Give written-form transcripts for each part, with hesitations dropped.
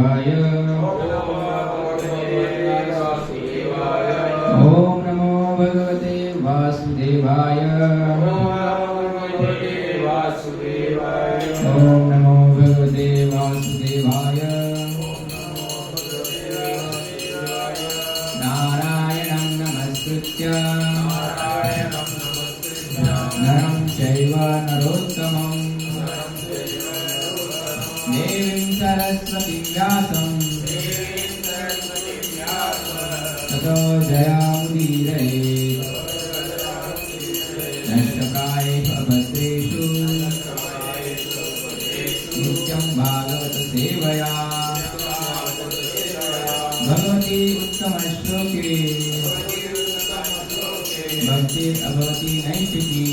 वासुदेवाय। ओम नमो भगवते वासुदेवाय। ओम नमो भगवते वासुदेवाय। नारायणं नमस्कृत्य नरं चैव नरोत्तमं देवीं सरस्वतीं व्यासं ततो जयामुदीरयेत्। नष्टप्रायेषु अभद्रेषु नित्यं भागवत सेवया भगवती उत्तमश्लोके भक्तिरभवति नैष्ठिकी।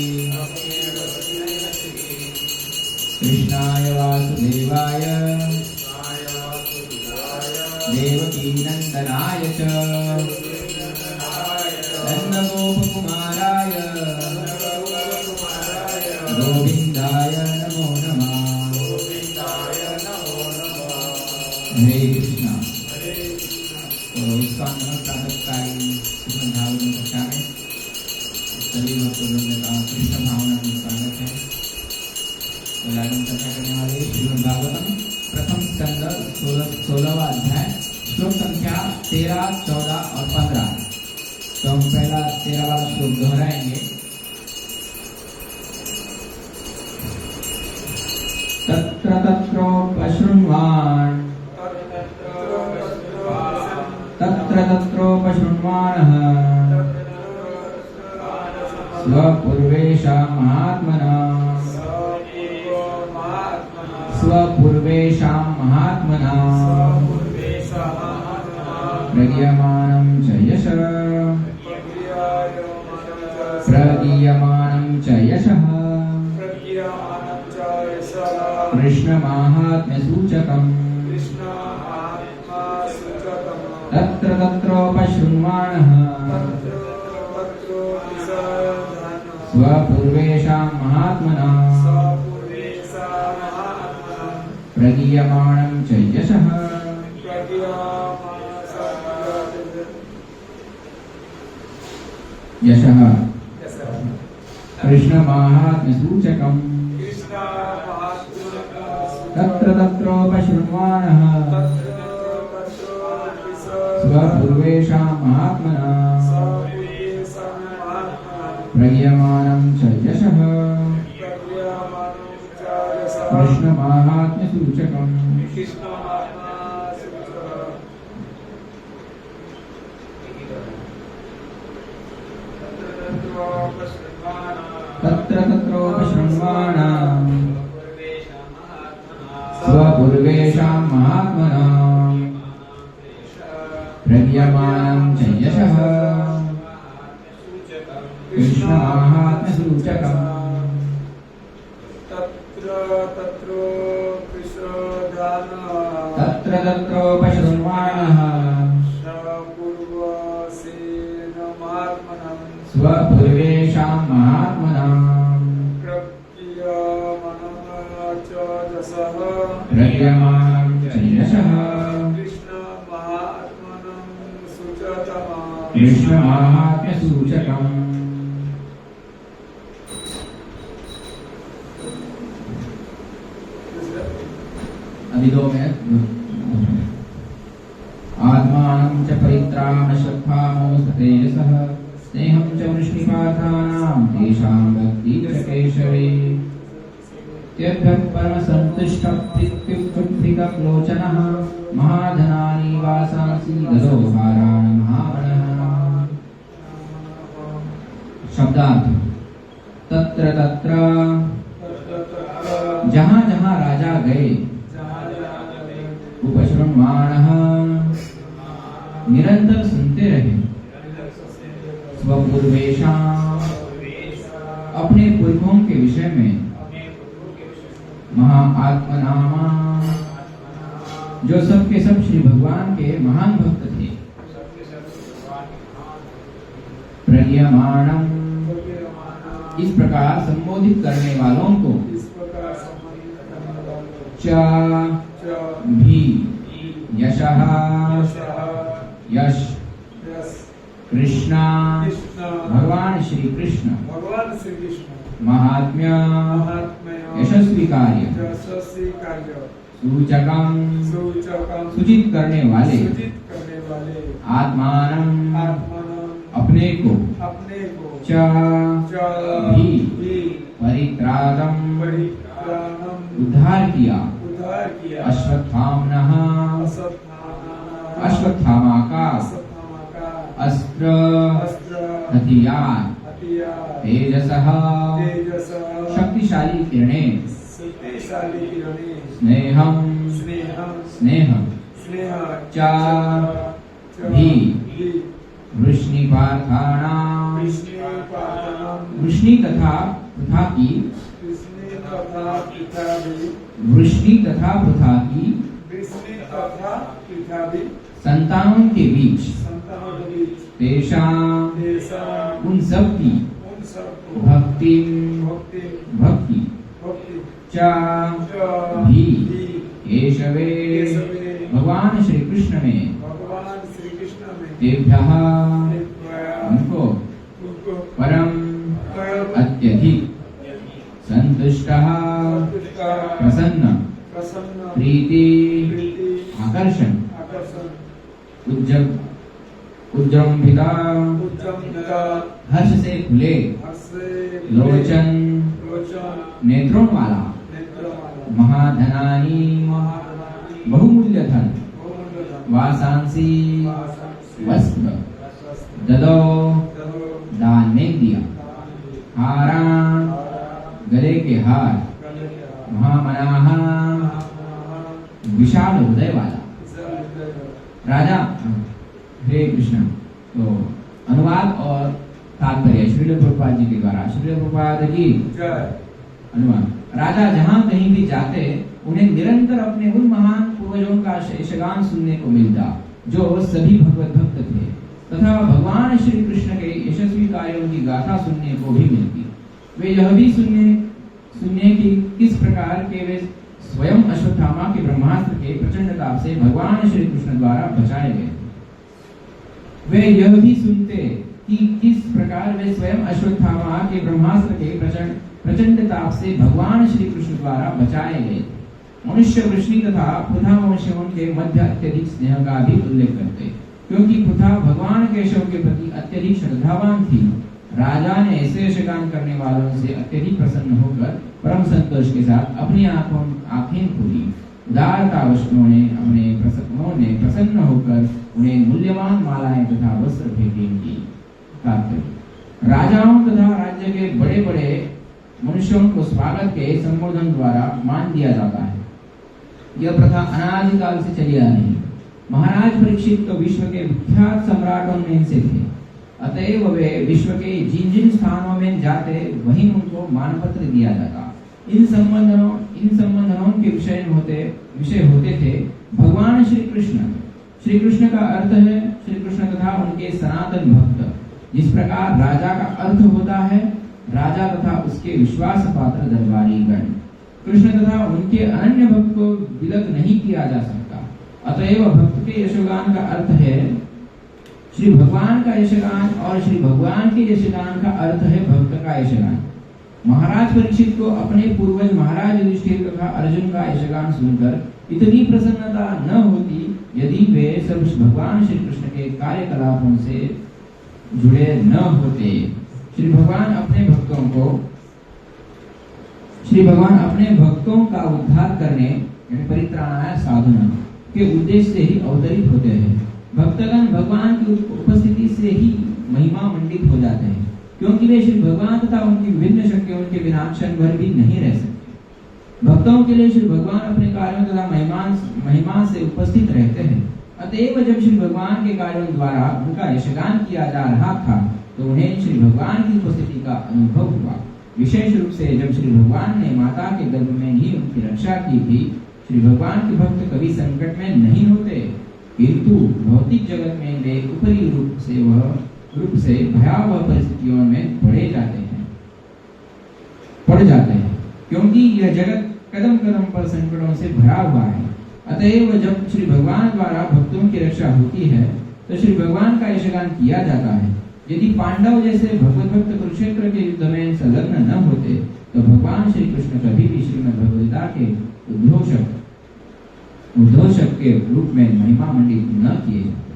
कृष्णाय वासुदेवाय देवकीनन्दनाय च नन्दगोपकुमाराय गोविन्दाय नमो नमः। हरे कृष्णा। तो इसका प्रातःकालीन भागवत कथा में सभी भक्तों का कृष्ण भावना में स्वागत है। तो आगम कथा करने वाले श्रीमद् भागवतम प्रथम स्कंद 16वां अध्याय श्लोक संख्या 13, 14 और 15। तो हम पहला 13 वाला श्लोक दोहराएंगे। तत्र तत्रोपशृण्वान् तत्रोपशृण्वाणः स्वपूर्वेषां महात्मना प्रगीयमानं च यशः कृष्णमाहात्म्यसूचकम्। तत्र तत्रोपशृण्वाणः स्वपूर्वेषां महात्मना प्रगीयमानं च यशः कृष्णमाहात्म्यसूचकम्। तत्र तत्रोपशृण्वाणः स्वपूर्वेषां महात्मना प्रगीयमानं च यशः कृष्णमाहात्म्यसूचकम्। तत्र तत्रोपशृण्वाणः स्वपूर्वेषां महात्मना प्रगीयमानं च यशः कृष्णमाहात्म्यसूचकम्। तत्र तत्रोपशृण्वाणः स्वपूर्वेषां महात्मना प्रगीयमानं च यशः कृष्णमाहात्म्यसूचकम्। अभी 2 मिनट। आत्मानं च परित्राणशक्तामोऽस्तेजसः स्नेहं च वृष्णिपातानां तेषां भक्ति च केशवे। त्यभ्यः परमसन्तुष्टप्रीत्युक्तिकलोचनः महाधनानि वासांसि गदोहाराणि महाबलः। शब्दार्थ। तत्र तत्र जहाँ जहाँ राजा गए उपशृण्वाणः निरंतर सुनते रहे स्वपूर्वेषां अपने पूर्वों के विषय में महाआत्मनामा जो सब के सब श्री भगवान के महान भक्त थे। प्रगीयमानं इस प्रकार संबोधित करने वालों को च भी यशः यश कृष्ण भगवान श्री कृष्ण महात्म्य यशस्वी कार्य सूचकम सूचित करने वाले आत्मानं अपने को च भी परित्राणम उद्धार किया अश्वत्थामनः अश्वत्थामा का अस्त्र हथियार तेजसः शक्तिशाली किरणें स्नेहम स्नेह च भी वृष्णिपार्थानां वृष्णि तथा पृथा की वृष्णि तथा पृथा की संतानों के बीच तेषां उन सब की भक्ति च भी केशवे भगवान श्री कृष्ण में तेभ्यः उनको परम अत्यधिक संतुष्टः प्रसन्न प्रीति आकर्षण उज्जृंभिता हर्ष से खुले लोचन नेत्रों वाला महाधनानी बहुमूल्य धन वासांसी वस्त्र ददो दान में दिया हारान गले के हार महामनाह विशाल हृदय वाला राजा। हरे कृष्ण। तो अनुवाद और तात्पर्य श्रील प्रभुपाद जी के द्वारा। श्रील प्रभुपाद की अनुवाद। राजा जहाँ कहीं भी जाते उन्हें निरंतर अपने उन महान पूर्वजों का यशगान सुनने को मिलता जो सभी भगवत भक्त थे, तथा भगवान श्री कृष्ण के यशस्वी कार्यों की गाथा सुनने को भी मिलती। वे यह भी सुनने की किस प्रकार के वे स्वयं अश्वत्थामा के ब्रह्मास्त्र के प्रचंड ताप से भगवान श्री कृष्ण द्वारा बचाए गए। वे यह भी सुनते कि किस प्रकार वे स्वयं अश्वत्थामा के ब्रह्मास्त्र के प्रचंड ताप से भगवान श्री कृष्ण द्वारा बचाए गए। मनुष्य वृष्णि तथा पृथा मनुष्यों के मध्य अत्यधिक स्नेह का भी उल्लेख करते, क्योंकि पृथा भगवान केशव के प्रति अत्यधिक श्रद्धावान थी। राजा ने ऐसे यशगान करने वालों से अत्यधिक प्रसन्न होकर परम संतोष के साथ अपनी आंखें खोली। उदारतावश उन्होंने प्रसन्न होकर उन्हें मूल्यवान मालाएं तथा वस्त्र भेंट की। राजाओं तथा राज्य के बड़े बड़े मनुष्यों को स्वागत के संबोधन द्वारा मान दिया जाता है। यह प्रथा अनादिकाल से चली आ रही। महाराज परीक्षित तो विश्व के विख्यात सम्राटों में से थे, अतएव वे विश्व के जिन जिन स्थानों में जाते वहीं उनको मानपत्र दिया जाता। इन संबंधों के विषय होते थे भगवान श्री कृष्ण। श्री कृष्ण का अर्थ है श्री कृष्ण तथा उनके सनातन भक्त। जिस प्रकार राजा का अर्थ होता है राजा तथा उसके विश्वास पात्र दरबारी गण। कृष्ण तथा उनके अनन्य भक्त को विलग नहीं किया जा सकता। अतएव भक्त के यशगान का अर्थ है श्री भगवान का यशगान और श्री भगवान के यशगान का अर्थ है भक्त का यशगान। महाराज परीक्षित को अपने पूर्वज महाराज युधिष्ठिर तथा अर्जुन का यशगान सुनकर इतनी प्रसन्नता न होती यदि वे सब भगवान श्री कृष्ण के कार्यकलापों से जुड़े न होते। श्री भगवान अपने भक्तों का उद्धार करने परित्राणाय साधना के उद्देश्य से ही अवतरित होते हैं। भक्तगण भगवान की उपस्थिति से ही महिमा मंडित हो जाते हैं, क्योंकि वे श्री भगवान तथा उनकी विभिन्न शक्तियों के बिना क्षण भर भी नहीं रह सकते। भक्तों के लिए श्री भगवान अपने कार्यों तथा महिमा से उपस्थित रहते हैं। अतएव जब श्री भगवान के कार्यों द्वारा उनका यशगान किया जा रहा था तो उन्हें श्री भगवान की उपस्थिति का अनुभव हुआ। विशेष रूप से जब श्री भगवान ने माता के गर्भ में ही उनकी रक्षा की थी। श्री भगवान के भक्त कभी संकट में नहीं होते, किंतु भौतिक जगत में वे ऊपरी रूप से भयावह परिस्थितियों में पड़ जाते हैं, क्योंकि यह जगत कदम कदम पर संकटों से भरा हुआ है। अतएव जब श्री भगवान द्वारा भक्तों की रक्षा होती है तो श्री भगवान का यशगान किया जाता है। यदि पांडव जैसे भगवत भक्त कुरुक्षेत्र के युद्ध में संलग्न न होते तो भगवान श्री कृष्ण कभी भी श्रीमद् भगवद्गीता के उद्घोषक के रूप में महिमा मंडित न किए जाते।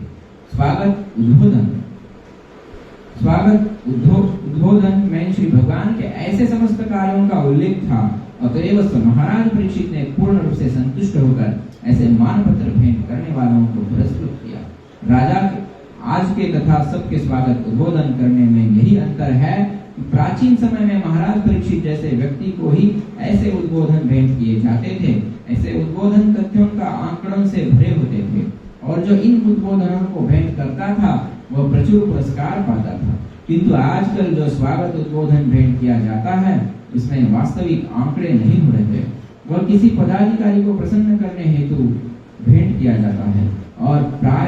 उद्बोधन में श्री भगवान के ऐसे समस्त कार्यों का उल्लेख था। अतएव महाराज परीक्षित ने पूर्ण रूप से संतुष्ट होकर ऐसे मानपत्र भेंट करने वालों को पुरस्कृत किया। राजा आज के तथा सबके स्वागत उद्बोधन करने में यही अंतर है कि प्राचीन समय में महाराज परीक्षित जैसे व्यक्ति को ही ऐसे उद्बोधन भेंट किए जाते थे। ऐसे उद्बोधन तथ्यों का आंकड़ों से भरे होते थे और जो इन उद्बोधनों को भेंट करता था वह प्रचुर पुरस्कार पाता था। किंतु आजकल जो स्वागत उद्बोधन भेंट किया जाता है इसमें वास्तविक आंकड़े नहीं हो रहे। वह किसी पदाधिकारी को प्रसन्न करने हेतु भेंट किया जाता है और प्राय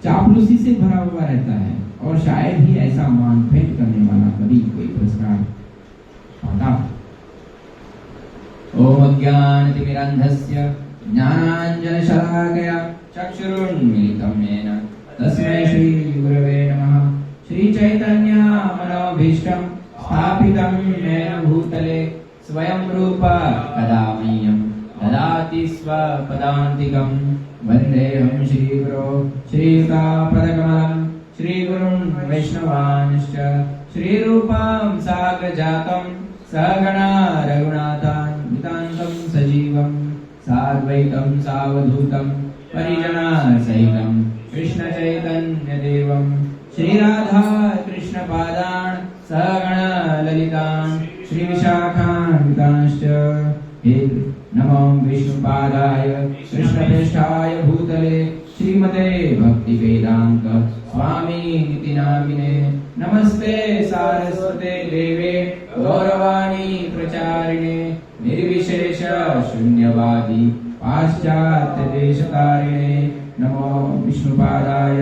चापलूसी से भरा हुआ रहता है और शायद ही ऐसा मान भेंट करने वाला कभी कोई पुरस्कार पाता। ओम अज्ञानतिमिरन्धस्य ज्ञानाञ्जनशलाकया चक्षुरुन्मीलितं येन तस्मै श्री गुरवे नमः। श्री चैतन्य मनोभीष्टं स्थापितं येन भूतले स्वयं रूप कदा मह्यं ददाति स्वपदान्तिकं। वन्देऽहं श्रीगुरो श्रीयुतापदकमलं श्रीगुरुन् वैष्णवांश्च श्रीरूपं साग्रजातं सगणा रघुनाथान्वितान्तं सजीवं साद्वैतं सावधूतं परिजनसहितं कृष्णचैतन्यदेवं श्रीराधा कृष्णपादान् सगण ललितान् श्रीविशाखान्वितांश्च। हे नमो विष्णुपादाय कृष्णप्रेष्ठाय भूतले श्रीमते भक्तिवेदान्त स्वामी नामिने। नमस्ते सारस्वते देवे गौरवाणी प्रचारिणे निर्विशेष शून्यवादी पाश्चात्य देशतारिणे। नमो विष्णुपादाय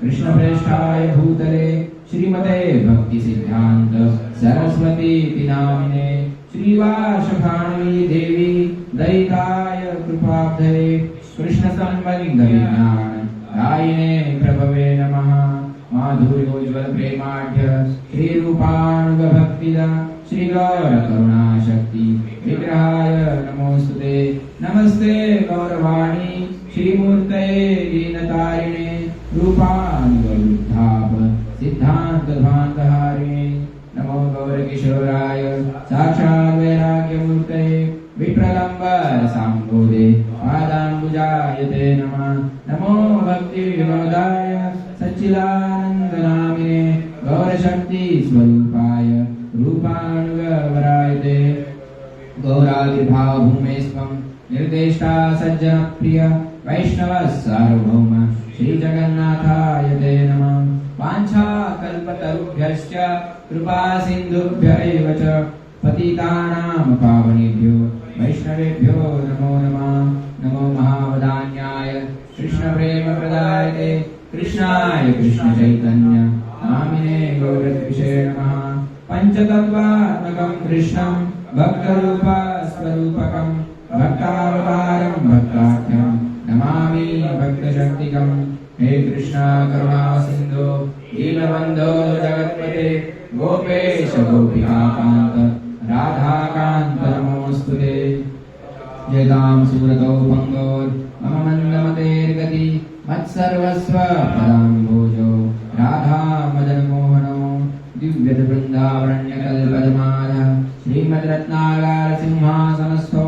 कृष्णप्रेष्ठाय भूतले श्रीमते भक्ति सिद्धांत सरस्वती नामिने। श्रीवासभानवी देवी दयिताय कृपाब्धये कृष्ण संबंध विज्ञान दायिने प्रभवे नमः। माधुर्योज्वल प्रेमाढ्य श्री रूपानुग भक्तिदा श्री गौर करुणा शक्ति विग्रहाय नमोस्तुते। नमस्ते गौरवाणी श्रीमूर्ते दीनतारिणे रूपानुग बुद्धाप सिद्धांत ध्वान्तहारिणे। नमो गौर किशोराय साक्षात् वैराग्यमूर्ते विप्रलम्बर सांबोधे पादाम्बुजायते नमः। नमो भक्ति विनोदाय सच्चिदानन्दनामिने गौरशक्ति स्वरूपाय रूपानुगवरायते। गौराविर्भाव भूमेस्त्वं निर्देष्टा सज्जनप्रिय वैष्णव सार्वभौम श्री जगन्नाथाय ते नमः। वाञ्छाकल्पतरुभ्यश्च कृपा सिन्धुभ्य एव च पतितानां पावनेभ्यो वैष्णवेभ्यो नमो नमः। नमो महावदान्याय कृष्णप्रेमप्रदायते कृष्णाय कृष्णचैतन्य नामिने गौरद्विषे नमः। पञ्चतत्त्वात्मकं कृष्णं भक्तरूपस्वरूपकं भक्तावतारं भक्ताख्यं नमामि भक्तशक्तिकं। हे कृष्ण करुणा सिन्धु दीनबन्धो जगत्पते गोपेश गोपिकान्त राधाकान्त नमोस्तुते। जयतां सुरतो भङ्गोर् मम मन्दमतेर्गति मत्सर्वस्व पदाम्भोजो राधा मदनमोहनो दिव्यवृन्दावरण्यकल्पद्मालः श्रीमद्रत्नागार सिंहासनस्थो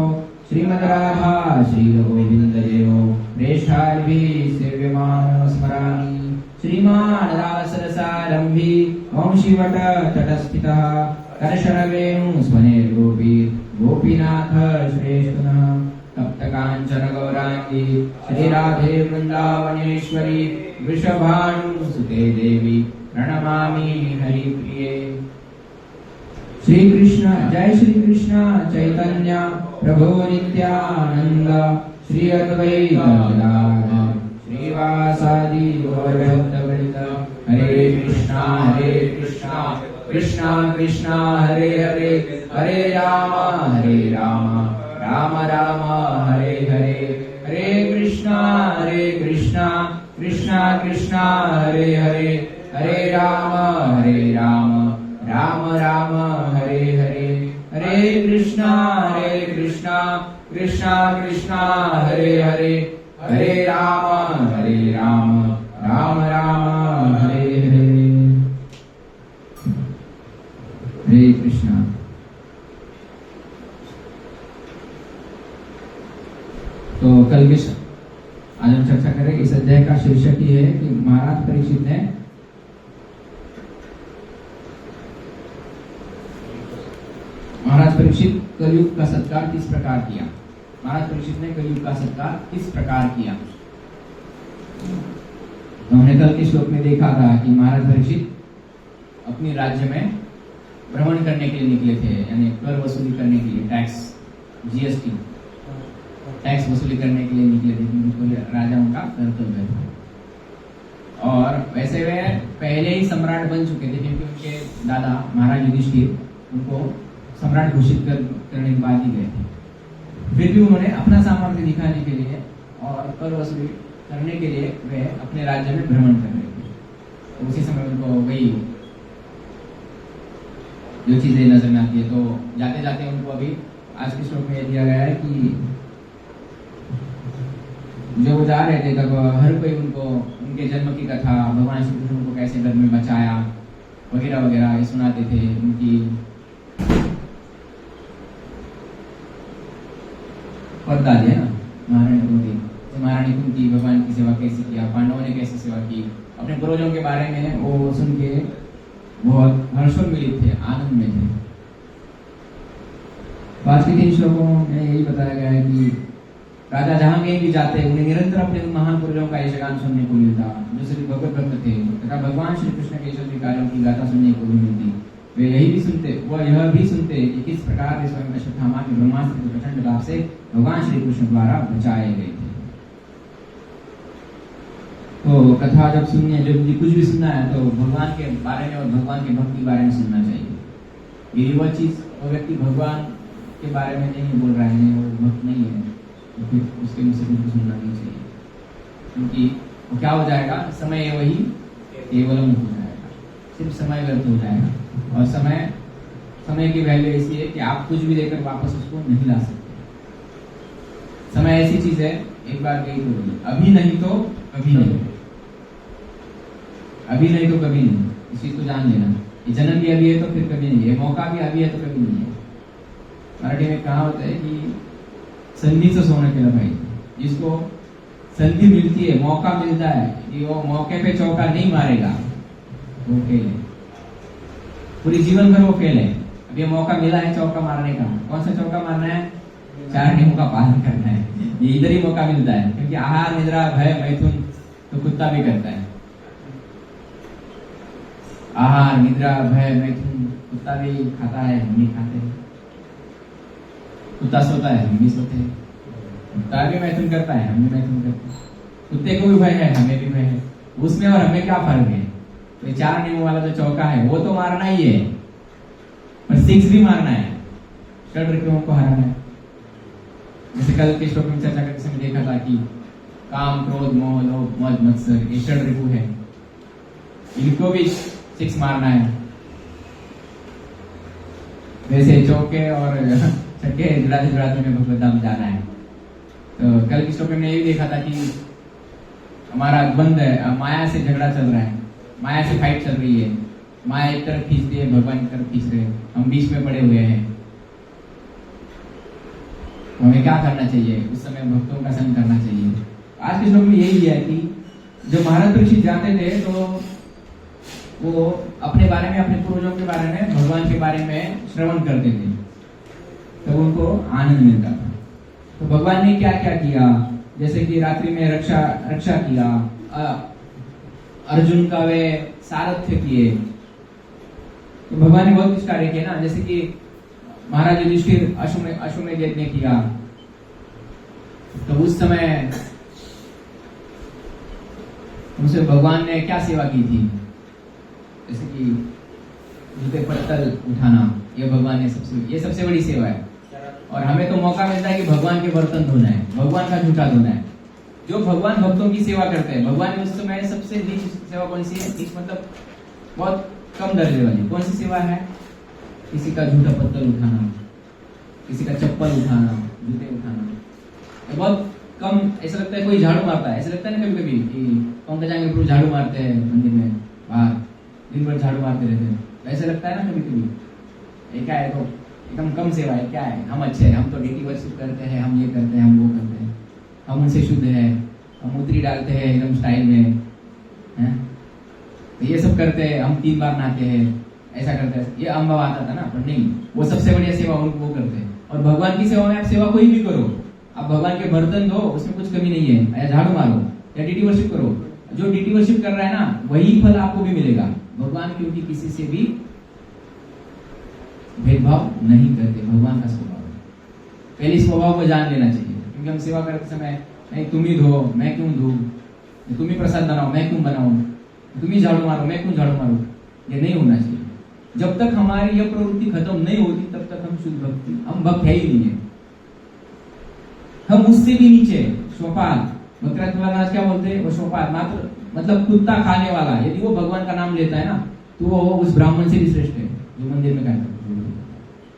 श्रीमद्राधा श्रीगोविन्ददेवो प्रेष्ठाभिः सेव्यमानो स्मरामि। श्रीमान् रासरसारम्भी वंशीवट तटस्थितः कर्षणवेणु स्वनेर्गोपीर् गोपीनाथ श्रेष्ठनः। तप्तकाञ्चन गौराङ्गी श्रीराधे वृन्दावनेश्वरी वृषभानुसुते देवी प्रणमामि हरिप्रिये। श्री कृष्ण जय श्री कृष्ण चैतन्य प्रभो नित्यानंद श्री अद्वैत गदाधर श्रीवासादि गौरभक्तवृंद। हरे कृष्णा कृष्णा कृष्णा हरे हरे हरे राम राम राम हरे हरे, हरे कृष्णा कृष्णा कृष्णा हरे हरे, हरे राम राम राम हरे हरे, हरे कृष्णा कृष्णा कृष्णा हरे हरे, हरे राम राम हरे हरे। हरे कृष्णा। तो कल के आज हम चर्चा करेंगे इस अध्याय का शीर्षक ये है कि महाराज परीक्षित ने कलयुग का सत्कार किस प्रकार किया। महाराज परीक्षित ने कलयुग का सत्कार किस प्रकार किया। तो हमने कल के श्लोक में देखा था कि महाराज परीक्षित अपने राज्य में भ्रमण करने के लिए निकले थे, यानी कर वसूली करने के लिए, जीएसटी टैक्स वसूली करने के लिए निकले थे, क्योंकि राजा उनका कर्तव्य था। और वैसे वे पहले ही सम्राट बन चुके थे, क्योंकि उनके दादा महाराज युधिष्ठिर उनको सम्राट घोषित करने के बाद ही गए थे। फिर भी उन्होंने अपना सामर्थ्य दिखाने के लिए और कर वसूली करने के लिए वे अपने राज्य में भ्रमण कर रहे थे। तो उसी समय उनको वही जो चीजें नजर में आती है। तो जाते जाते उनको अभी आज के श्लोक में दिया गया है कि जो वो जा रहे थे तब हर कोई उनको उनके जन्म की कथा, भगवान श्री कृष्ण को कैसे घर में बचाया वगैरह वगैरह ये सुनाते थे। उनकी परदादी है ना महारानी कुंती, भगवान की सेवा कैसे किया, पांडवों ने कैसे सेवा की, अपने पूर्वजों के बारे में वो सुन के बहुत हर्षोन्मिलित थे, आनंद में थे। आज के 3 श्लोकों में यही बताया गया है कि राजा जहां कहीं भी जाते उन्हें निरंतर अपने महान पुरुषों का यशगान सुनने को मिलता, जो श्री भगवत भक्त थे तथा भगवान श्री कृष्ण के ईश्वर कार्यों की गाथा सुनने को भी मिलती। वे यह भी सुनते कि किस प्रकार स्वयं अश्वत्थामा के ब्रह्मास्त्र के प्रचंड लाभ से भगवान श्री कृष्ण द्वारा बचाए गए थे। तो कथा जब सुननी है, जब कुछ भी सुनना है तो भगवान के बारे में और भगवान के भक्त के बारे में सुनना चाहिए। ये वो चीज वो व्यक्ति भगवान के बारे में नहीं बोल रहा है, वो भक्त नहीं है, तो फिर उसके मुझसे कुछ सुनना नहीं चाहिए, क्योंकि वो क्या हो जाएगा, समय वही केवलम हो जाएगा, सिर्फ समय व्यर्थ हो जाएगा। और समय की वैल्यू ऐसी है कि आप कुछ भी देकर वापस उसको नहीं ला सकते। समय ऐसी चीज है, एक बार गई तो गई, अभी नहीं तो कभी नहीं, अभी नहीं तो कभी नहीं, इस चीज को जान लेना। ये जन्म भी अभी है तो फिर कभी नहीं है, मौका भी अभी है तो कभी नहीं है। मराठी में कहा होता है कि संधीचं सोनं केलं पाहिजे। जिसको संधि मिलती है, मौका मिलता है कि वो मौके पे चौका नहीं मारेगा, वो फेल है, पूरी जीवन भर वो फेल है। अब ये मौका मिला है चौका मारने का, कौन सा चौका मारना है, 4 नियमों का पालन करना है। ये इधर ही मौका मिलता है, क्योंकि आहार निद्रा भय मैथुन तो कुत्ता भी करता है। आहार निद्रा भय मैथुन कुत्ता भी खाता है, हम भी खाते हैं। कुत्ता सोता है, हम भी सोते हैं। कुत्ता भी मैथुन करता है, हम भी मैथुन करते हैं। कुत्ते को भी भय है, हमें भी भय है। उसमें और हमें क्या फर्क है। तो 4 नियमों वाला जो चौका है वो तो मारना ही है, पर 6 भी मारना है, षड रिपुओं को हराना है। जैसे कल के श्लोक में चर्चा करते समय देखा था कि काम क्रोध मोह लोभ मद मत्सर ये षड रिपु है, इनको भी 6 मारना है। वैसे चौके और छक्के जुड़ाते में भगवत धाम जाना है। तो कल के श्लोक में ये भी देखा था कि हमारा बंद है, माया से झगड़ा चल रहा है, माया से फाइट चल रही है। माया एक तरफ खींचती है, भगवान एक तरफ खींच रहे हैं, हम बीच में पड़े हुए हैं। हमें क्या करना चाहिए, उस समय भक्तों का संग करना चाहिए। आज के श्लोक में यही है कि जब महाराज परीक्षित जाते थे तो वो अपने बारे में, अपने पूर्वजों के बारे में, भगवान के बारे में श्रवण करते थे, तब उनको आनंद मिलता था। तो भगवान ने क्या क्या किया, जैसे कि रात्रि में रक्षा किया, अर्जुन का वे सारथ्य किए। तो भगवान ने बहुत कुछ कार्य किए ना, जैसे कि महाराज युधिष्ठिर अश्वमेध यज्ञ किया, तो उस समय उनसे भगवान ने क्या सेवा की थी, जैसे कि जूते पत्तल उठाना, ये भगवान ने ये सबसे बड़ी सेवा है। और हमें तो मौका मिलता है कि भगवान के बर्तन धोना है, भगवान का जूठा धोना है। जो भगवान भक्तों की सेवा करते हैं, भगवान ने उस समय सबसे नीच सेवा कौन सी है? नीच मतलब बहुत कम दर्जे वाली कौन सी सेवा है? किसी का जूठा पत्तल उठाना, किसी का चप्पल उठाना, जूते उठाना। बहुत कम ऐसा लगता है। कोई झाड़ू मारता है, ऐसा लगता है ना कभी कभी कि पंकज जाएंगे प्रभु झाड़ू मारते हैं मंदिर में, बाहर दिन भर झाड़ू मारते रहते हैं, ऐसा लगता है ना कभी कभी। ये क्या है? तो एकदम कम सेवा है। क्या है? हम अच्छे हैं, हम तो डेटी वर्शिप करते हैं, हम ये करते हैं, हम वो करते हैं, हम उनसे शुद्ध है, हम उतरी डालते हैं एकदम स्टाइल में, हैं? तो ये सब करते हैं, हम 3 बार नहाते हैं, ऐसा करते हैं। ये अनुभव आता था ना, पर नहीं, वो सबसे बढ़िया सेवा उनको वो करते हैं। और भगवान की सेवा में आप सेवा कोई भी करो, आप भगवान के बर्तन धो, उसमें कुछ कमी नहीं है, या झाड़ू मारो या डीटी वर्शिप करो, जो डीटी वर्शिप कर रहा है ना वही फल आपको भी मिलेगा। भगवान क्योंकि किसी से भी भेदभाव नहीं करते, भगवान का स्वभाव है। पहले स्वभाव को जान लेना चाहिए, क्योंकि हम सेवा करते समय नहीं तुम ही धो मैं क्यों धो, तुम ही प्रसाद बनाओ मैं क्यों बनाऊं, तुम ही झाड़ू मारो मैं क्यों झाड़ू मारूं, ये नहीं होना चाहिए। जब तक हमारी यह प्रवृत्ति खत्म नहीं होती तब तक हम शुद्ध भक्ति, हम भक्त है ही नहीं है, हम उससे भी नीचे स्वपाल। भक्तराज महाराज क्या बोलते हैं? वो स्वपाल मात्र मतलब कुत्ता खाने वाला, यदि वो भगवान का नाम लेता है ना तो वो उस ब्राह्मण से भी श्रेष्ठ है जो मंदिर में करता है,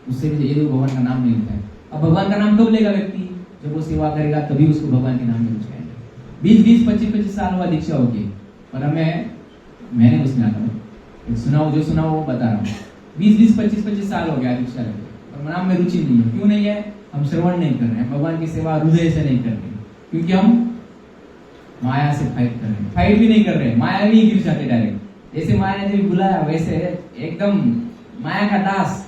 उससे भी यदि वो भगवान का नाम नहीं लेता है। अब भगवान का नाम कब लेगा व्यक्ति? जब वो सेवा करेगा तभी उसको भगवान के नाम में कुछ कहेंगे। 20-20, 25-25 साल हुआ दीक्षा होगी, पर मैंने उसमें आता हूँ, सुनाओ जो सुनाओ वो बता रहा हूँ। 20-20, 25-25 साल हो गया दीक्षा लेके, पर नाम में रुचि नहीं है। क्यों नहीं है? हम श्रवण नहीं कर रहे हैं, भगवान की सेवा हृदय से नहीं कर रहे, क्योंकि हम माया से फाइट कर रहे हैं। फाइट भी नहीं कर रहे, माया भी गिर जाते डायरेक्ट। जैसे माया ने जब बुलाया वैसे एकदम माया का दास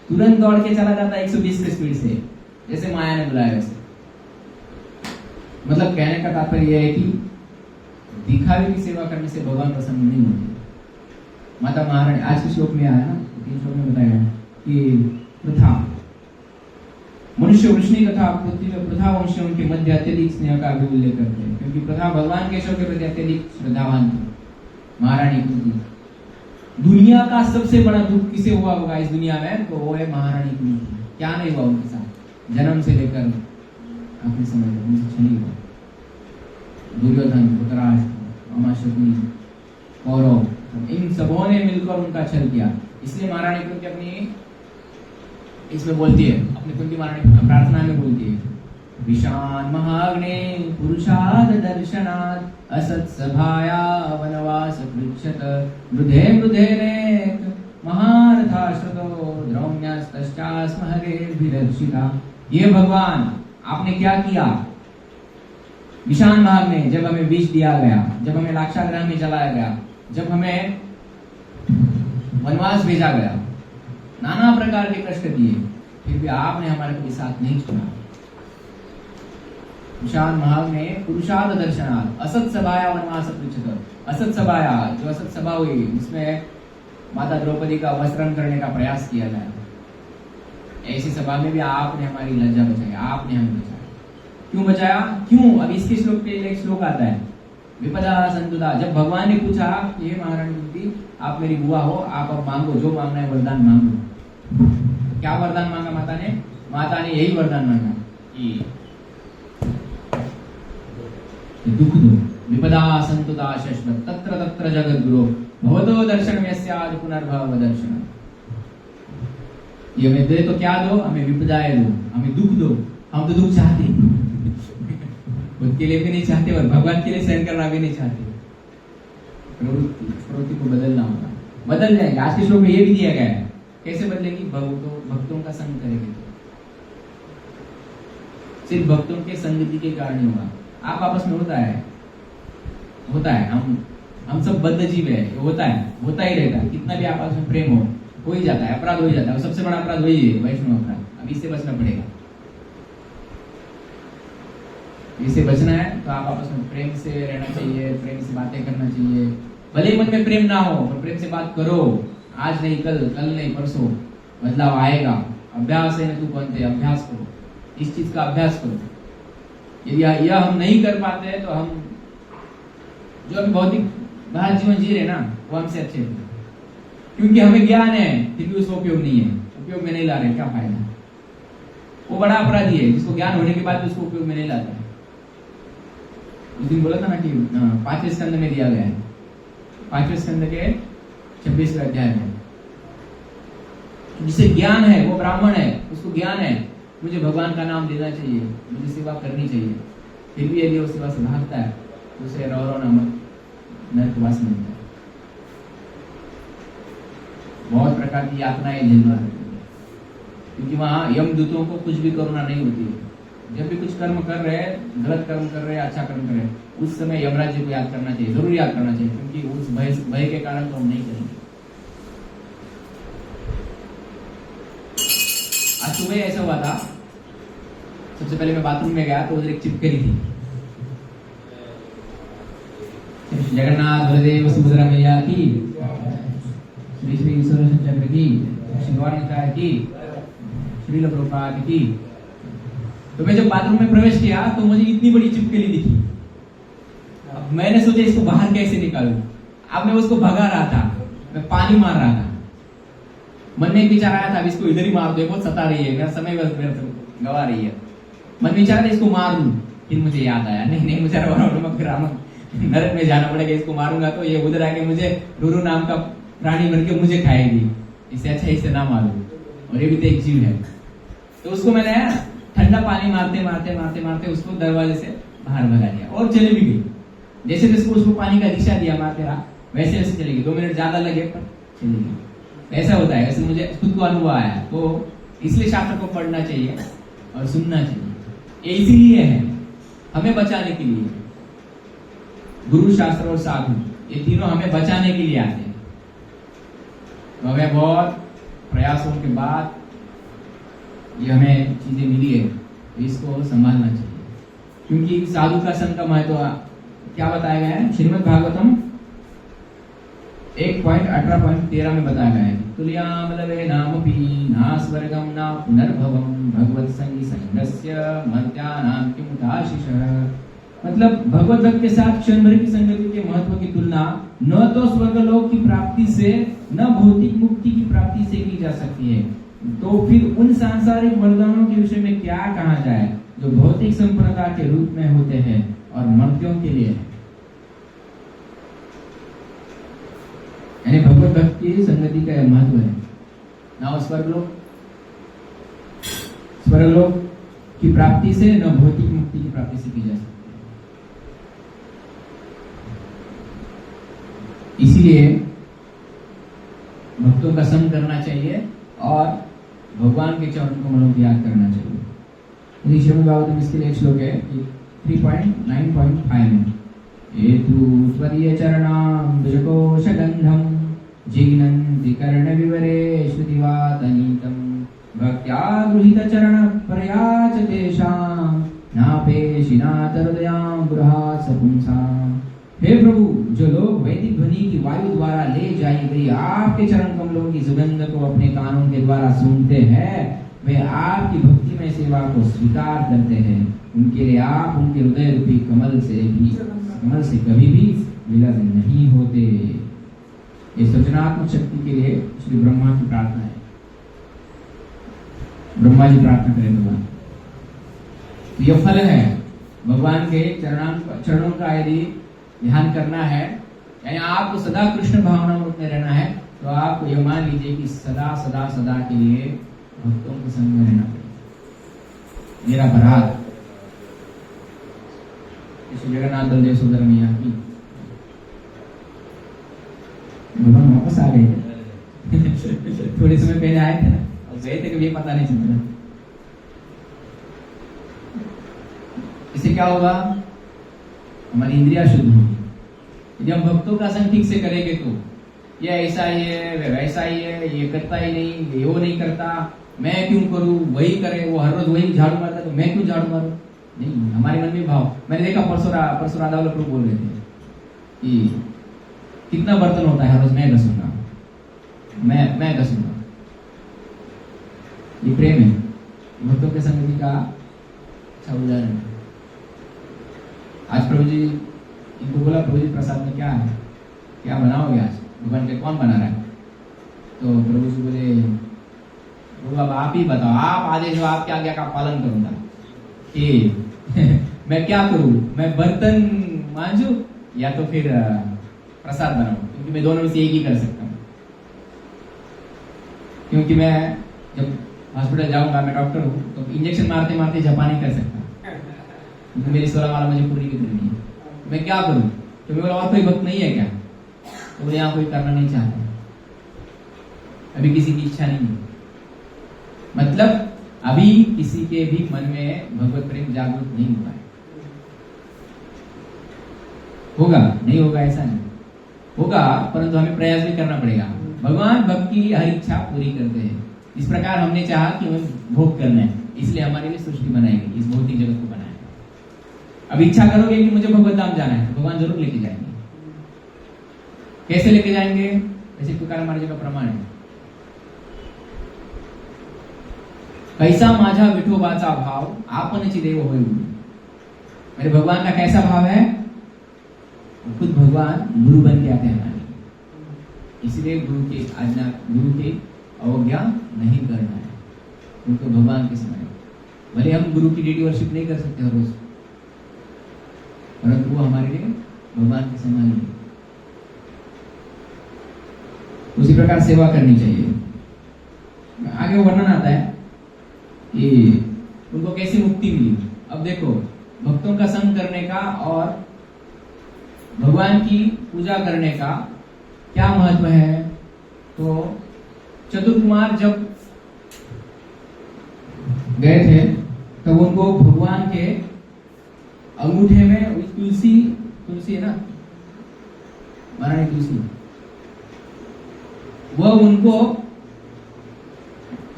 तुरंत दौड़ के चला जाता है 120 की स्पीड से, जैसे माया ने बुलाया वैसे। मतलब कहने का तात्पर्य यह है कि दिखावे की सेवा करने से भगवान प्रसन्न नहीं होते। माता महारानी आज के श्लोक में आया ना, 3 श्लोक में बताया कि प्रथा मनुष्य वृष्णि तथा पृथ्वी में प्रथा वंशियों के मध्य अत्यधिक स्नेह का भी उल्लेख करते हैं, क्योंकि प्रथा भगवान केशव के प्रति अत्यधिक श्रद्धावान थी महारानी कुंती। दुनिया का सबसे बड़ा दुख किसे हुआ होगा इस दुनिया में? तो वो है महारानी कुंती। क्या नहीं हुआ उनके साथ? जन्म से लेकर अपने समय तक उनसे छल हुआ। दुर्योधन, धृतराष्ट्र, मामा शकुनी, कौरव, इन सबों ने मिलकर उनका छल किया। इसलिए महारानी कुंती अपनी इसमें बोलती है, अपनी कुंती महारानी प्रार्थना में बोलती है, विशान महाग्ने पुरुषाद दर्शनात् असत सभाया वनवास पृच्छत मृधे मृधे नेक महारथाश्रतो द्रौम्यास्तश्चास्म हरेर्भिरक्षिता। ये भगवान आपने क्या किया? विशान महाग में जब हमें विष दिया गया, जब हमें लाक्षागृह में चलाया गया, जब हमें वनवास भेजा गया, नाना प्रकार के कष्ट दिए, फिर भी आपने हमारे कोई साथ नहीं छोड़ा। विशाल महाग ने पुरुषार्थ दर्शनार्थ असत सभाया वनवास पृच्छत। असत सभाया, जो असत सभा हुई उसमें माता द्रौपदी का वस्त्रण करने का प्रयास किया गया, ऐसी सभा में भी आपने हमारी लज्जा बचाई, आपने हमें बचाया। क्यों बचाया? क्यों? अब इसके श्लोक पे एक श्लोक आता है, विपदा संतुदा। जब भगवान ने पूछा कि हे महारानी कुंती, आप मेरी बुआ हो, आप अब मांगो, जो मांगना है वरदान मांगो। क्या वरदान मांगा माता ने? माता ने यही वरदान मांगा कि दुख दो, विपदा संतुदा शश्वत तत्र तत्र जगद्गुरो भवतो दर्शन यस्याद पुनर्भव दर्शन। ये हमें दे तो क्या दो? हमें विपदाएं दो, हमें दुख दो। हम तो दुख चाहते खुद के लिए भी नहीं चाहते और भगवान के लिए सहन करना भी नहीं चाहते। प्रवृत्ति को बदलना होगा, बदल जाएगा। आज के श्लोक में ये भी दिया गया है, कैसे बदलेगी? भक्तों का संग करेंगे, सिर्फ भक्तों के संगति के कारण ही होगा। आप आपस में होता है, हम सब बद्ध जीव है, होता ही रहता है। कितना भी आपस में प्रेम हो ही जाता है, अपराध हो ही जाता है। सबसे बड़ा अपराध वही है, वैष्णव अपराध। अब इससे बचना पड़ेगा। इससे बचना है तो आप आपस में प्रेम से रहना चाहिए, प्रेम से बातें करना चाहिए। भले मन में प्रेम ना हो पर प्रेम से बात करो। आज नहीं कल नहीं परसों बदलाव आएगा। अभ्यास है ना, तू बनते अभ्यास करो, इस चीज का अभ्यास करो। यदि यह हम नहीं कर पाते हैं तो हम जो अभी भौतिक बाहर जीवन जी रहे ना वो हमसे अच्छे थे, क्योंकि हमें ज्ञान है फिर भी उसका उपयोग नहीं है, उपयोग में नहीं ला रहे, क्या फायदा? वो बड़ा अपराधी है जिसको ज्ञान होने के बाद भी उसको उपयोग में नहीं लाता है। उस दिन बोला था ना कि 5वें स्कंद में दिया गया है, 5वें स्कंद के 26वें अध्याय में, जिसे ज्ञान है, वो ब्राह्मण है, उसको ज्ञान है मुझे भगवान का नाम देना चाहिए, मुझे सेवा करनी चाहिए, फिर भी यदि वो सेवा से भागता है तो उसे रौरव नामक नरकवास मिलता है। बहुत प्रकार की यातनाएं झेलना है, क्योंकि वहां यमदूतों को कुछ भी करुणा नहीं होती है। जब भी कुछ कर्म कर रहे हैं, गलत कर्म कर रहे हैं, अच्छा कर्म कर रहे हैं, उस समय यमराज जी को याद करना चाहिए, जरूर याद करना चाहिए, क्योंकि उस भय के कारण तो हम नहीं करेंगे। आज सुबह ऐसा हुआ था, सबसे पहले मैं बाथरूम में गया तो उधर एक छिपकली थी। जगन्नाथ बलदेव सुभद्रा मैया की, श्री श्री सुदर्शन चक्र की, श्री गौर निताय की, श्री प्रभुपाद की। तो मैं जब बाथरूम में प्रवेश किया तो मुझे इतनी बड़ी छिपकली दिखी। अब मैंने सोचा इसको बाहर कैसे निकालूं। अब मैं उसको भगा रहा था, मैं पानी मार रहा था। मन में एक विचार आया था, अब इसको इधर ही मार दो, बहुत सता रही है, मेरा समय मेरा गवा रही है। मन में विचार इसको मार दूं, फिर मुझे याद आया नहीं मुझे नरक में जाना पड़ेगा, इसको मारूंगा तो ये उधर आके मुझे डूरू नाम का प्राणी बन के मुझे खाएगी, इससे अच्छा इसे ना मारूं, और ये भी तो एक जीव है। तो उसको मैंने ठंडा पानी मारते मारते मारते मारते उसको दरवाजे से बाहर भगा दिया और चली भी गई। जैसे जैसे उसको पानी का दिशा दिया मारते रहा, वैसे वैसे चली गई। 2 मिनट ज्यादा लगे पर चली गई। ऐसा होता है, ऐसे मुझे खुद को अनुभव आया। तो इसलिए शास्त्र को पढ़ना चाहिए और सुनना चाहिए। ये इसीलिए है हमें बचाने के लिए। गुरु, शास्त्र और साधु, ये तीनों हमें बचाने के लिए आते हैं। तो हमें बहुत प्रयासों के बाद ये हमें चीजें मिली है, तो इसको संभालना चाहिए। क्योंकि साधु का संग का महत्व क्या बताया गया है? श्रीमद् भागवतम 1.18.13 में बताया गया है, तुल्याम लवे नामपि ना स्वर्गम ना पुनर्भवम भगवत संगी संगस्य मर्त्यानां किमुदाशिषः। मतलब भगवत भक्त के साथ क्षण भर की संगति के महत्व की तुलना न तो स्वर्गलोक की प्राप्ति से न भौतिक मुक्ति की प्राप्ति से की जा सकती है। तो फिर उन सांसारिक वरदानों के विषय में क्या कहा जाए जो भौतिक संप्रदा के रूप में होते हैं और मर्त्यों के लिए है। यानी भगवत भक्त की संगति का महत्व है ना स्वर्गलोक की प्राप्ति से न भौतिक मुक्ति की प्राप्ति से की जा सकती है। इसीलिए भक्तों का संग करना चाहिए और भगवान के चरण को मनों याद करना चाहिए। श्रीमद् भागवतम इसके लिए एक श्लोक है 3.9.5 में, एतु त्वदीय चरणाम्बुजकोश गंधम जिघ्नन्ति कर्ण विवरे श्रुतिवातनीतम भक्त्या गृहीत चरण प्रयाच तेषां नापेशिनात हृदयां बृहात् सपुंसाम्। हे प्रभु, जो लोग वैदिक ध्वनि की वायु द्वारा ले जाई गई आपके चरण कमलों की सुगंध को अपने कानों के द्वारा सूंघते हैं, वे आपकी भक्ति में सेवा को स्वीकार करते हैं। उनके लिए आप उनके हृदय रूपी कमल से कभी भी विलग नहीं होते। ये सृजनात्मक शक्ति के लिए श्री ब्रह्मा की प्रार्थना है। ब्रह्मा जी प्रार्थना करें भगवान, तो यह फल है भगवान के चरणों का यदि ध्यान करना है, यानी आपको सदा कृष्ण भावना में रहना है, तो आपको यह मान लीजिए कि सदा सदा सदा के लिए भक्तों के संग में रहना पड़ेगा। मेरा बरात श्री जगन्नाथ बलदेव सुभद्रा मैया की। भगवान वापस आ गए थे थोड़े समय पहले आए थे ना, और गए थे कभी पता नहीं चलता। इससे क्या होगा? हमारी इंद्रियां शुद्ध होगी। यदि हम भक्तों का संग ठीक से करेंगे तो ये ऐसा ही है, वे वैसा ही है, ये करता ही नहीं, ये वो नहीं करता, मैं क्यों करूं, वही करे, वो हर रोज वही झाड़ू मारता तो मैं क्यों झाड़ू मारूं? नहीं, हमारे मन में भाव। मैंने देखा परसों राधा वाले प्रभु बोल रहे थे कि कितना बर्तन होता है हर रोज मैं घसूंगा, मैं घसूंगा। ये प्रेम है, भक्तों के संगति का अच्छा उदाहरण है। आज प्रभु जी इनको बोला, प्रभु जी प्रसाद में क्या है, क्या बनाओगे आज? भगवान के कौन बना रहा है? तो प्रभु जी बोले तो अब आप ही बताओ, आप आदेश दो, आपकी आज्ञा का पालन करूंगा कि मैं क्या करूं, मैं बर्तन मांजू या तो फिर प्रसाद बनाऊं, क्योंकि मैं दोनों में से एक ही कर सकता हूं। क्योंकि मैं जब हॉस्पिटल जाऊंगा, मैं डॉक्टर हूं, तो इंजेक्शन मारते मारते जपा नहीं कर सकता, क्योंकि मेरी 16 माला मुझे पूरी करनी है। मैं क्या करूं? तो मैं बोला और कोई भक्त नहीं है क्या? तो बोले यहाँ कोई करना नहीं चाहता, अभी किसी की इच्छा नहीं है। मतलब अभी किसी के भी मन में भगवत प्रेम जागरूक नहीं हुआ है। होगा नहीं होगा ऐसा नहीं होगा, परंतु हमें प्रयास भी करना पड़ेगा। भगवान भक्त की हर इच्छा पूरी करते हैं। इस प्रकार हमने चाहा कि हमें भोग करना है, इसलिए हमारे लिए सृष्टि बनाई गई, इस भौतिक जगत को बनाया। अब इच्छा करोगे कि मुझे भगवत धाम जाना है, तो भगवान जरूर लेके जाएंगे। कैसे लेके जाएंगे? ऐसे तुकाराम महाराज का प्रमाण है, कैसा माझा विठोबाचा भाव आपणची देव होय। मेरे भगवान का कैसा भाव है? खुद भगवान गुरु बन के आते हैं हमारे, इसलिए गुरु की आज्ञा, गुरु की अवज्ञा नहीं करना है, उनको भगवान के समय। भले हम गुरु की डेटी वर्शिप नहीं कर सकते हर रोज, परंतु वो हमारे लिए भगवान के समान है। उसी प्रकार सेवा करनी चाहिए। आगे वर्णन आता है कि उनको कैसी मुक्ति मिली। अब देखो, भक्तों का संग करने का और भगवान की पूजा करने का क्या महत्व है? तो चतुर्कुमार जब गए थे तब उनको भगवान के अंगूठे में तुलसी है ना, महारानी तुलसी, वह उनको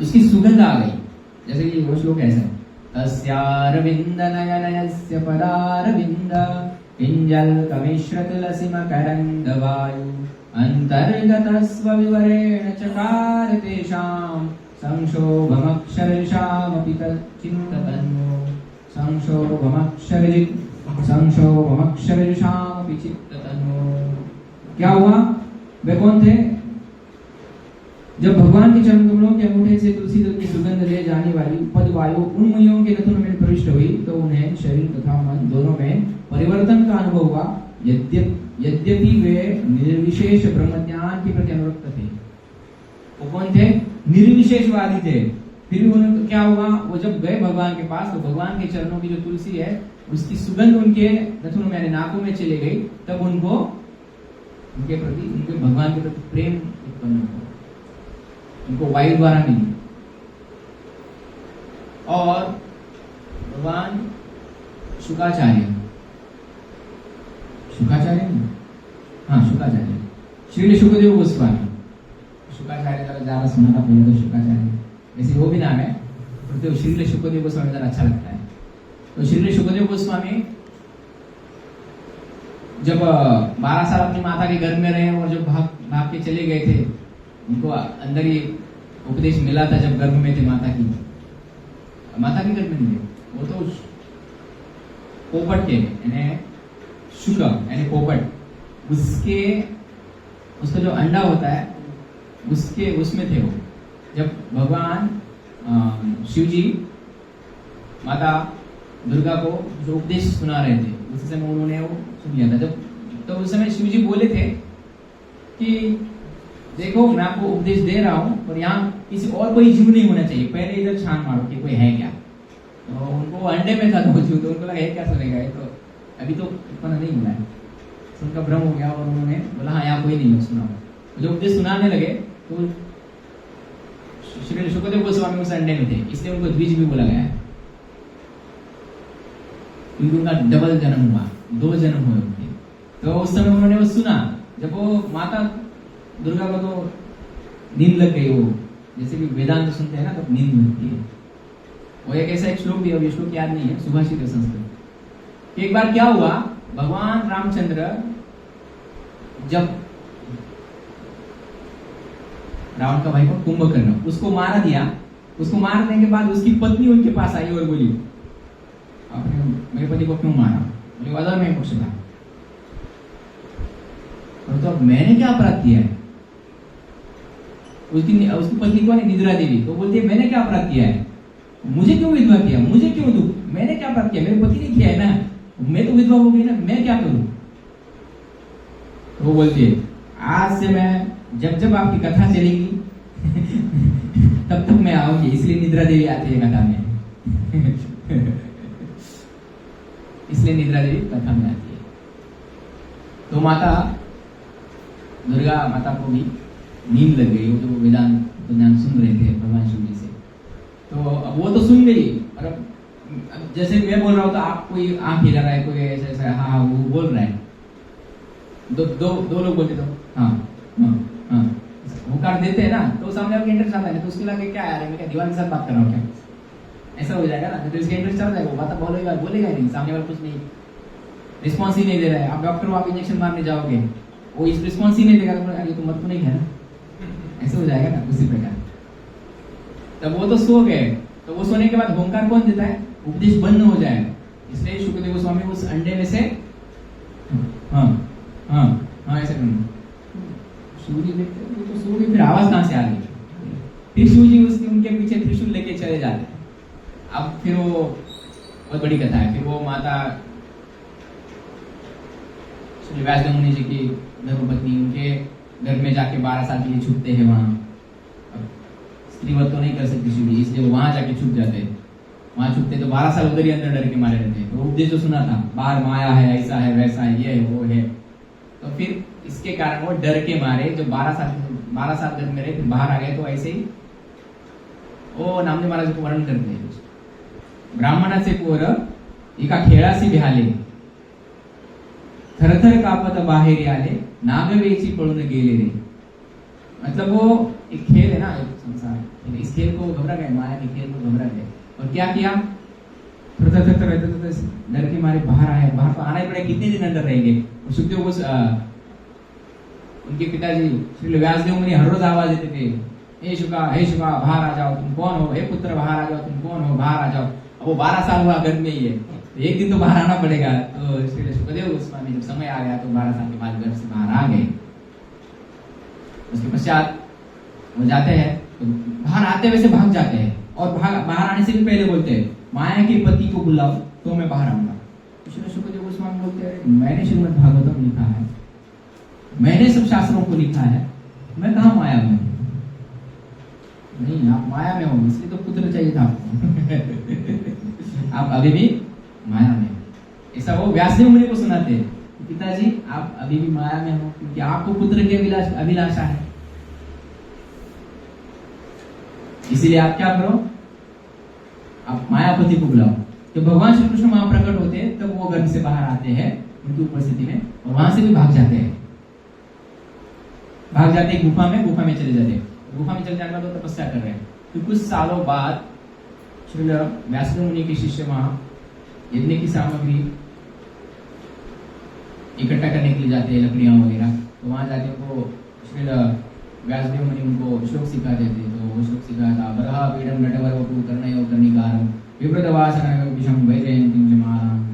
उसकी सुगंध आ गई। जैसे कि वो श्लोक ऐसा है, तस्यारविंद नयनयस्य पदारविंद पिंजल कमिश्र तुलसी मकरंद वायु अंतर्गत स्वविवरेण चकार तेषां संशोभमक्षरशामपि चित्ततन्नो संशोभमक्षरशामपि चित्ततन्नो। क्या हुआ? वे कौन थे? जब भगवान के चरण कमलों के अंगूठे से तुलसी दल की सुगंध ले जाने वाली पद वायु उन मुनियों के नथुनों में प्रविष्ट हुई तो उन्हें शरीर तथा मन दोनों में परिवर्तन का अनुभव हुआ। यद्यपि वे निर्विशेष ब्रह्म ज्ञान के प्रति अनुरक्त थे। वो कौन थे? निर्विशेषवादी थे। फिर भी उन्हें क्या हुआ? वो जब गए भगवान के पास तो भगवान के चरणों की जो तुलसी है उसकी सुगंध उनके नथुनों में नाकों में चली गई। तब उनको उनके प्रति, उनके भगवान के प्रति प्रेम उत्पन्न हुआ, उनको वायु द्वारा मिली। और भगवान शुकाचार्य श्रील शुकदेव गोस्वामी, शुकाचार्य जरा ज्यादा सुना था पहले तो शुकाचार्य, वैसे वो भी नाम है, तो श्रील शुकदेव गोस्वामी जरा अच्छा लगता है। तो श्रील शुकदेव गोस्वामी जब 12 साल अपनी माता के घर में रहे और जब भाग के चले गए थे, उनको अंदर ही उपदेश मिला था जब गर्भ में थे माता के गर्भ में नहीं, वो तो पोपट के यानी शुक्र यानी पोपट, उसका जो अंडा होता है उसमें थे वो। जब भगवान शिव जी माता दुर्गा को जो उपदेश सुना रहे थे उसी समय उन्होंने वो सुन लिया था। तो उस समय शिव जी बोले थे कि देखो मैं आपको उपदेश दे रहा हूँ और यहाँ किसी और कोई जीव नहीं होना चाहिए, पहले इधर छान मारो कि कोई है क्या। तो उनको अंडे में था तो जीव, तो उनको लगा है क्या सुनेगा, ये तो अभी तो उत्पन्न नहीं हुआ है। तो उनका भ्रम हो गया और उन्होंने बोला हाँ यहाँ कोई नहीं है, सुनाओ। जो उपदेश सुनाने लगे तो श्री शुकदेव गोस्वामी उस अंडे में थे, इसलिए उनको द्विज भी बोला गया है, क्योंकि उनका डबल जन्म हुआ, 2 जन्म हुए उनके। तो उस समय उन्होंने वो सुना, जब वो माता दुर्गा को तो नींद लग गई, वो जैसे कि वेदांत सुनते हैं ना तो नींद लगती है। वो एक ऐसा एक श्लोक भी है, श्लोक याद नहीं है, सुभाषित है संस्कृत। एक बार क्या हुआ, भगवान रामचंद्र जब रावण का भाई को कुंभकर्ण, उसको मारा दिया, उसको मारने के बाद उसकी पत्नी उनके पास आई और बोली आपने मेरे पति को क्यों मारा? बोले अधर्म में पक्ष था। तो अब मैंने क्या अपराध किया है? उसकी पत्नी कौन है? निद्रा देवी। तो बोलती है मैंने क्या अपराध किया है, मुझे क्यों विधवा किया, मुझे क्यों दुख, मैंने क्या अपराध किया, मेरे पति ने किया है ना, मैं तो विधवा हो गई ना, मैं क्या करूं। तो वो बोलती है आज से मैं जब जब आपकी कथा चलेगी तब तक मैं आऊंगी, इसलिए निद्रा देवी आती है कथा में इसलिए निद्रा देवी कथा में आती है। तो माता दुर्गा माता को भी नींद लग गई, वो तो वेदांत ज्ञान सुन रहे थे भगवान शिव जी से। तो अब वो तो सुन गई, और अब जैसे मैं बोल रहा हूँ तो आप कोई आंख हिला रहा है, कोई ऐसा ऐसा हाँ वो बोल रहा है, दो लोग बोलते तो हाँ हाँ हाँ हुकार देते हैं ना, तो सामने आपके इंटरेस्ट आता है, तो उसके लगे क्या यार मैं क्या दीवान के साथ बात कर रहा हूँ क्या, ऐसा हो जाएगा ना। तो इसका इंटरेस्ट चल जाएगा, वो बात बोलेगा नहीं, सामने वाला कुछ नहीं रिस्पॉन्स ही नहीं दे रहा है। आप डॉक्टर को आप इंजेक्शन मारने जाओगे, वो इस रिस्पॉन्स ही नहीं देगा, तो ये तो मत तो नहीं है ना, ऐसा हो जाएगा ना उसी प्रकार। तब वो तो सो गए, तो वो सोने के बाद होमकार कौन देता है, उपदेश बंद हो जाए, इसलिए शुक्रदेव गोस्वामी उस अंडे में से हाँ हाँ हाँ ऐसे सूर्य देखते हैं, तो सूर्य फिर आवाज कहां से आ गई, फिर शिव जी उसके उनके पीछे त्रिशूल लेके चले जाते हैं। अब फिर वो बहुत बड़ी कथा है, फिर वो माता श्री व्यासदेव मुनि जी की धर्मपत्नी उनके घर में जाके 12 साल के लिए छुपते हैं वहां। स्त्रीवत तो नहीं कर सकती शिव जी, इसलिए वो वहां जाके छुप जाते हैं। वहां छुपते तो 12 साल उधर ही अंदर डर के मारे रहते हैं। तो उपदेश जो सुना था बाहर माया है, ऐसा है वैसा है, ये है वो है, तो फिर इसके कारण वो डर के मारे जो 12 साल घर में रहे, फिर बाहर आ गए। तो ऐसे ही वो नामदेव महाराज को वर्णन करते हैं, ब्राह्मणाचे पोर एका खेळाशी बिहाले, थरथर कापत बाहेर आले, नागवेची पळून गेले रे। मतलब वो एक खेल है ना, एक संसार, इस खेल को घबरा गए, माया के खेल को घबरा गए, और क्या किया, डर के मारे बाहर आए। बाहर तो आना ही पड़ेगा, कितने दिन अंदर रहेंगे। सुखदेव को उनके पिताजी श्री व्यासदेव मुनि हर रोज आवाज देते थे, हे शुका बाहर आ जाओ, तुम कौन हो, हे पुत्र बाहर आ जाओ, तुम कौन हो, बाहर आ जाओ। अब वो 12 साल हुआ घर में ही है, तो एक दिन तो बाहर आना पड़ेगा। तो श्री सुखदेव गोस्वामी जब समय आ गया तो 12 साल के बाद घर से बाहर आ गए। उसके पश्चात वो जाते हैं, तो बाहर आते वैसे भाग जाते हैं, और बाहर आने से भी पहले बोलते हैं माया के पति को बुलाओ तो मैं बाहर आऊंगा। श्री सुखदेव गोस्वामी बोलते हैं मैंने श्रीमद् भागवतम लिखा है, मैंने सब शास्त्रों को लिखा है, मैं कहा माया में हूं। नहीं आप माया में हो, इसलिए तो पुत्र चाहिए था आपको आप अभी भी माया में। ऐसा वो व्यासदेव मुनि को सुनाते हैं, पिताजी आप अभी भी माया में हो, क्योंकि आपको पुत्र की अभिलाषा है, इसीलिए आप क्या करो, आप मायापति को बुलाओ। तो भगवान श्री कृष्ण वहां प्रकट होते हैं, तब वो घर से बाहर आते हैं उनकी उपस्थिति में, और वहां से भी भाग जाते हैं गुफा में चले जाते हैं। गुफा में चले जाने का तो तपस्या कर रहे हैं। तो कुछ सालों बाद श्री व्यासदेव मुनि के शिष्य वहां यज्ञ की सामग्री इकट्ठा करने के लिए जाते हैं, लकड़ियां वगैरह। तो वहां जाके उनको श्री व्यासदेव मुनि उनको श्लोक सिखाते थे। तो वो श्लोक सिखाया था, बरहा पीडम नटवर वपु कर्णयो कर्णिकारम विप्रतवासनं विषम वैजयन्तीं च मालाम्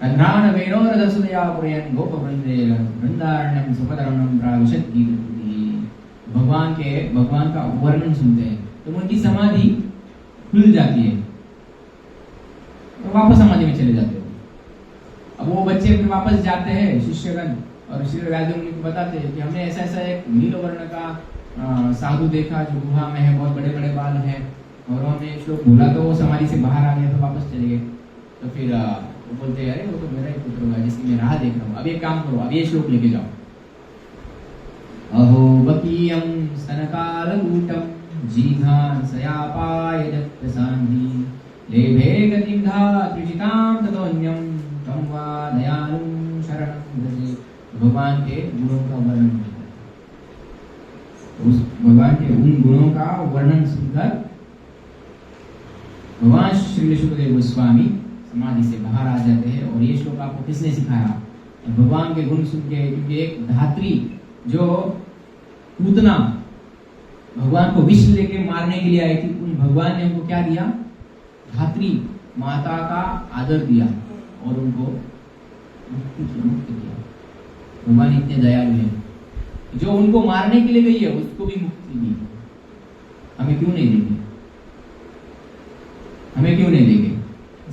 अध्रान वेणोरदसुदया पुरयन् गोपवृन्दे वृन्दारण्यं सुपदरणं प्राविशत् गीतपुरी। भगवान का वर्णन सुनते हैं तो उनकी समाधि खुल जाती है, तो वापस समाधि में चले जाते हो। अब वो बच्चे फिर वापस जाते हैं शिष्यगण, और श्री व्यासदेव मुनि को बताते हैं कि हमने ऐसा ऐसा एक नील वर्ण का साधु देखा जो गुहा में है, बहुत बड़े बड़े बाल हैं, और हमने श्लोक बोला तो वो समाधि से बाहर आ गया, तो वापस चले गए। तो फिर वो बोलते हैं अरे वो तो मेरा ही पुत्र होगा जिसकी मैं राह देख रहा हूँ, अब एक काम करो, अब ये श्लोक लेके जाओ। अहो बकीयं स्तनकालकूटं जीघां सयापाय दत्तसान्धि लेभे गतिं धात्रिचितां ततोऽन्यं तं वा दयालुं शरणं भजे। भगवान के गुणों का वर्णन करता है, उस भगवान के उन गुणों का वर्णन सुनकर भगवान श्री सुखदेव गोस्वामी समाधि से बाहर आ जाते हैं। और ये श्लोक आपको किसने सिखाया, भगवान के गुण सुन के। क्योंकि एक धात्री जो पूतना भगवान को विष लेके मारने के लिए आई थी, उन भगवान ने उनको क्या दिया, धात्री माता का आदर दिया और उनको मुक्त किया। भगवान इतने दयालु हैं। जो उनको मारने के लिए गई है उसको भी मुक्ति दी, हमें क्यों नहीं देंगे? हमें क्यों नहीं देंगे?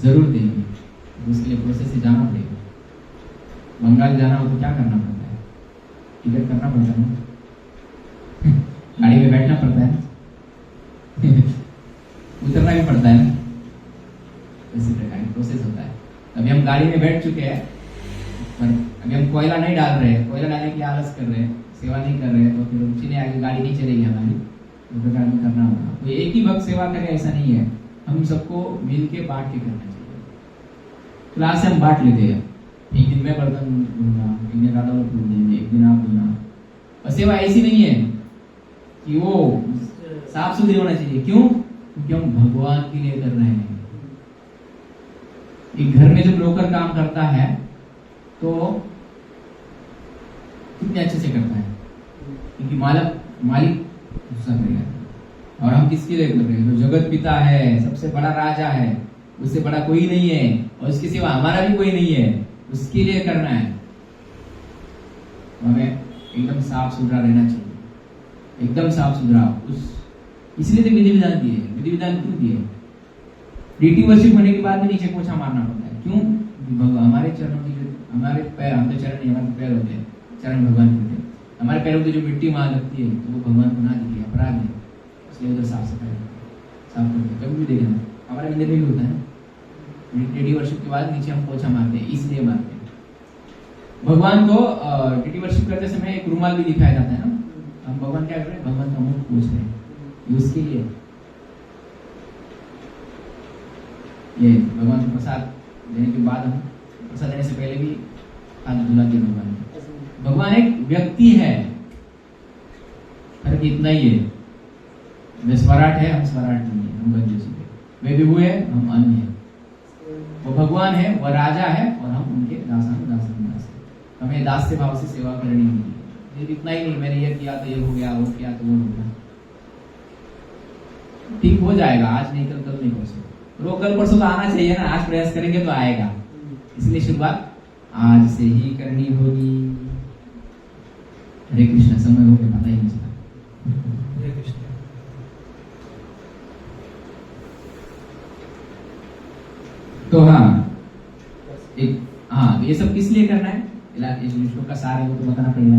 जरूर देंगे। उसके लिए प्रोसेस से जाना पड़ेगा। बंगाल जाना हो तो क्या करना पड़ता है? टिकट करना पड़ता है, गाड़ी में बैठना पड़ता है, उतरना भी पड़ता है ना। इसी प्रकार की प्रोसेस होता है। अभी हम गाड़ी में बैठ चुके हैं, पर अभी हम कोयला नहीं डाल रहे हैं, कोयला डालने के लिए आलस कर रहे हैं, सेवा नहीं कर रहे हैं, तो फिर चीने आगे गाड़ी नहीं चलेगी हमारी। तो प्रकार में करना होगा। तो एक ही वक्त सेवा करें ऐसा नहीं है, हम सबको मिल के बांट के करना चाहिए। क्लास से हम बांट लेते हैं, एक दिन मैं बर्तन धोना, एक दिन राधा लोग धो देंगे, एक दिन आप धोना। और सेवा ऐसी नहीं है कि वो साफ सुथरी होना चाहिए। क्यों? क्योंकि हम भगवान के लिए कर रहे हैं। एक घर में जब नौकर काम करता है तो कितने अच्छे से करता है, क्योंकि मालिक गुस्सा करेगा। और हम किसके लिए कर रहे हैं? जो जगत पिता है, सबसे बड़ा राजा है, उससे बड़ा कोई नहीं है, और उसके सिवा हमारा भी कोई नहीं है, उसके लिए करना है। हमें एकदम साफ सुथरा रहना चाहिए, एकदम साफ सुथरा। इसलिए तो विधि विधान दिए। विधि विधान क्यों दिए? डीटी वर्शिप होने के बाद भी नीचे पोछा मारना पड़ता है। क्यों? हमारे चरणों की जो हमारे पैर, हम तो चरण नहीं, हमारे पैर होते हैं, चरण भगवान के होते हैं। हमारे पैरों की जो मिट्टी वहां लगती है तो वो भगवान को ना दिखे, अपराध है, इसलिए उधर साफ सफाई साफ करते। कभी भी देखना, हमारे मंदिर में भी होता है ना, डीटी वर्शिप के बाद नीचे हम पोछा मारते हैं, इसलिए मारते हैं। भगवान को डीटी वर्शिप करते समय एक रुमाल भी दिखाया जाता है ना। हम भगवान क्या कर रहे हैं? भगवान का मुख पोछ रहे हैं, उसके लिए ये भगवान को प्रसाद देने के बाद, हम प्रसाद देने से पहले भी हाथ धुला दिए भगवान। भगवान एक व्यक्ति है, फर्क इतना ही है। वे स्वराट है, हम स्वराट नहीं है, हम बंजूसी है। वे विभु है, हम अन्य है। वो भगवान है, वह राजा है, और हम उनके दासन दास है। हमें दास से भाव से सेवा करनी होगी। ये इतना ही नहीं, मैंने ये किया तो ये हो गया, वो किया तो वो हो गया। ठीक हो जाएगा, आज नहीं कल, कल नहीं परसों। रोज कल परसों तो आना चाहिए ना, आज प्रयास करेंगे तो आएगा। इसलिए शुरुआत आज से ही करनी होगी। हरे कृष्ण। समय हो गया, पता ही नहीं चला। हरे कृष्ण। तो ये सब किस लिए करना है? इस श्लोक का सार है, वो तो बताना पड़ेगा।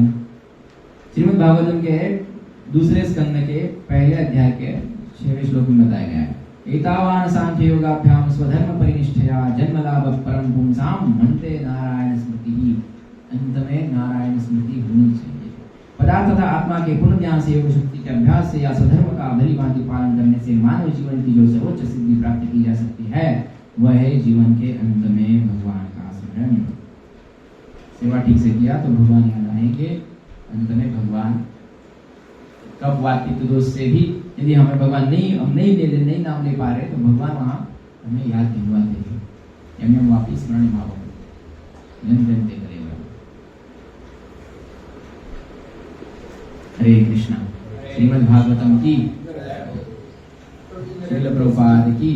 श्रीमद् भागवतम के दूसरे स्कंद के पहले अध्याय के 6वें श्लोक में बताया गया है, एतावान सांख्य योगाभ्याम स्वधर्म परिनिष्ठया जन्म लाभ परम पुंसाम मनते नारायण स्मृति। अंत में नारायण स्मृति होनी चाहिए। पदार्थ तथा आत्मा के पूर्ण ज्ञान से, योग शक्ति के अभ्यास से या स्वधर्म का भलीभांति पालन करने से मानव जीवन की जो सर्वोच्च सिद्धि प्राप्त की जा सकती है, वह है जीवन के अंत में भगवान का स्मरण। सेवा ठीक से किया तो भगवान याद आएंगे। अंत में भगवान कब वातित्व दोष से भी यदि हमें भगवान हम नहीं नाम ले पा रहे, तो भगवान वहां हमें याद दिलवाते हैं, यानी हम वापिस स्मरण भाव निरंतर करेगा। हरे कृष्णा। श्रीमद् भागवतम की, श्रील प्रभुपाद की।